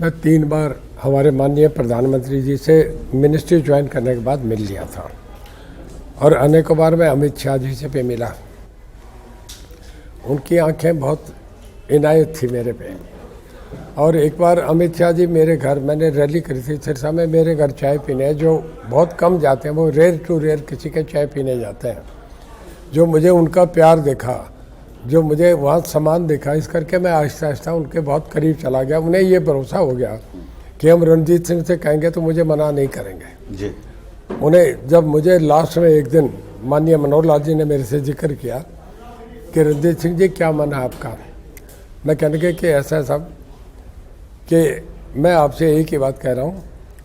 मैं 3 बार हमारे माननीय प्रधानमंत्री जी से मिनिस्ट्री ज्वाइन करने के बाद मिल लिया था और अनेकों बार मैं अमित शाह जी से भी मिला। उनकी आंखें बहुत इनायत थी मेरे पे। और एक बार अमित शाह जी मेरे घर, मैंने रैली करी थी सिरसा में, मेरे घर चाय पीने, जो बहुत कम जाते हैं, वो रेयर टू रेयर किसी के चाय पीने जाते हैं। जो मुझे उनका प्यार देखा, जो मुझे वहाँ सम्मान देखा, इस करके मैं आहिस्ता आहिस्ता उनके बहुत करीब चला गया। उन्हें ये भरोसा हो गया कि हम रणजीत सिंह से कहेंगे तो मुझे मना नहीं करेंगे जी। उन्हें जब मुझे लास्ट में एक दिन माननीय मनोहर लाल जी ने मेरे से जिक्र किया कि रणजीत सिंह जी क्या मन है आपका, मैं कहने के कि ऐसा है साहब कि मैं आपसे एक ही बात कह रहा हूँ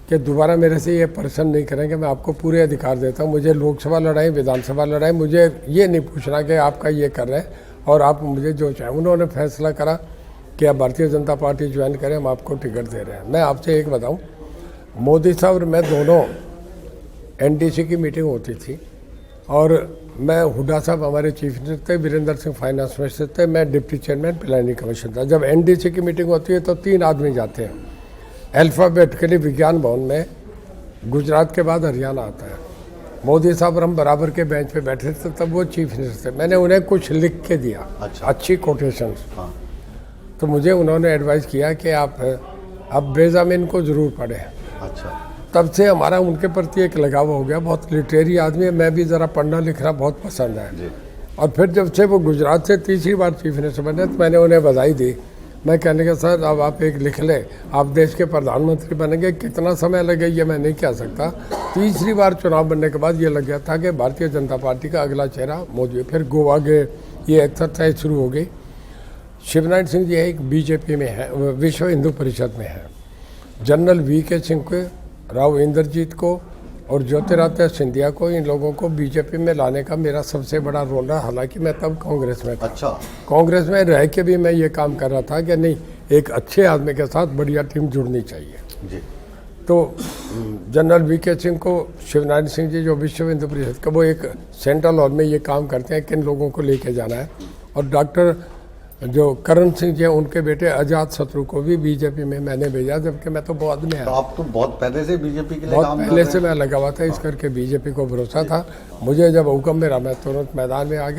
कि दोबारा मेरे से ये परेशान नहीं करेंगे, मैं आपको पूरे अधिकार देता हूँ। मुझे लोकसभा लड़ाई, विधानसभा लड़ाई, मुझे ये नहीं पूछना कि आपका ये कर रहे हैं और आप मुझे जो चाहें। उन्होंने फैसला करा कि आप भारतीय जनता पार्टी ज्वाइन करें, हम आपको टिकट दे रहे हैं। मैं आपसे एक बताऊँ, मोदी साहब और मैं दोनों एनडीसी की मीटिंग होती थी और मैं हुड्डा साहब हमारे चीफ मिनिस्टर थे, वीरेंद्र सिंह फाइनेंस मिनिस्टर थे, मैं डिप्टी चेयरमैन प्लानिंग कमीशन था। जब एनडीसी की मीटिंग होती है तो 3 आदमी जाते हैं। अल्फ़ाबेटिकली विज्ञान भवन में गुजरात के बाद हरियाणा आता है। मोदी साहब और हम बराबर के बेंच पे बैठे थे, तब वो चीफ मिनिस्टर थे। मैंने उन्हें कुछ लिख के दिया, अच्छा। अच्छी कोटेशंस। हाँ। तो मुझे उन्होंने एडवाइस किया कि आप बेंजामिन को ज़रूर पढ़ें। अच्छा। तब से हमारा उनके प्रति एक लगाव हो गया। बहुत लिटरेरी आदमी है, मैं भी ज़रा पढ़ना लिखना बहुत पसंद है जी। और फिर जब से वो गुजरात से तीसरी बार चीफ मिनिस्टर बने तो मैंने उन्हें बधाई दी। मैं कहने के सर अब आप एक लिख लें, आप देश के प्रधानमंत्री बनेंगे, कितना समय लगे ये मैं नहीं कह सकता। तीसरी बार चुनाव बनने के बाद ये लग गया था कि भारतीय जनता पार्टी का अगला चेहरा मोदी। फिर गोवा गए, ये एक्सरसाइज शुरू हो गई। शिवनारायण सिंह जी एक बीजेपी में है, विश्व हिंदू परिषद में है। जनरल वीके सिंह को, राव इंद्रजीत को और ज्योतिरादित्य सिंधिया को, इन लोगों को बीजेपी में लाने का मेरा सबसे बड़ा रोल रहा। हालांकि मैं तब कांग्रेस में था। अच्छा। कांग्रेस में रह के भी मैं ये काम कर रहा था कि नहीं, एक अच्छे आदमी के साथ बढ़िया टीम जुड़नी चाहिए। जी। तो जनरल वीके सिंह को शिवनारायण सिंह जी जो विश्व हिंदू परिषद का, वो एक सेंट्रल हॉल में ये काम करते हैं किन लोगों को लेके जाना है। और डॉक्टर जो करण सिंह जी हैं, उनके बेटे अजात शत्रु को भी बीजेपी में मैंने भेजा, जबकि मैं तो बाद में आया। तो आप तो बहुत पहले से बीजेपी के लिए बहुत काम कर पहले रहे से हैं। मैं लगा हुआ था, इस करके बीजेपी को भरोसा था। मुझे जब हुक्म मेरा, मैं तुरंत मैदान में आ गया।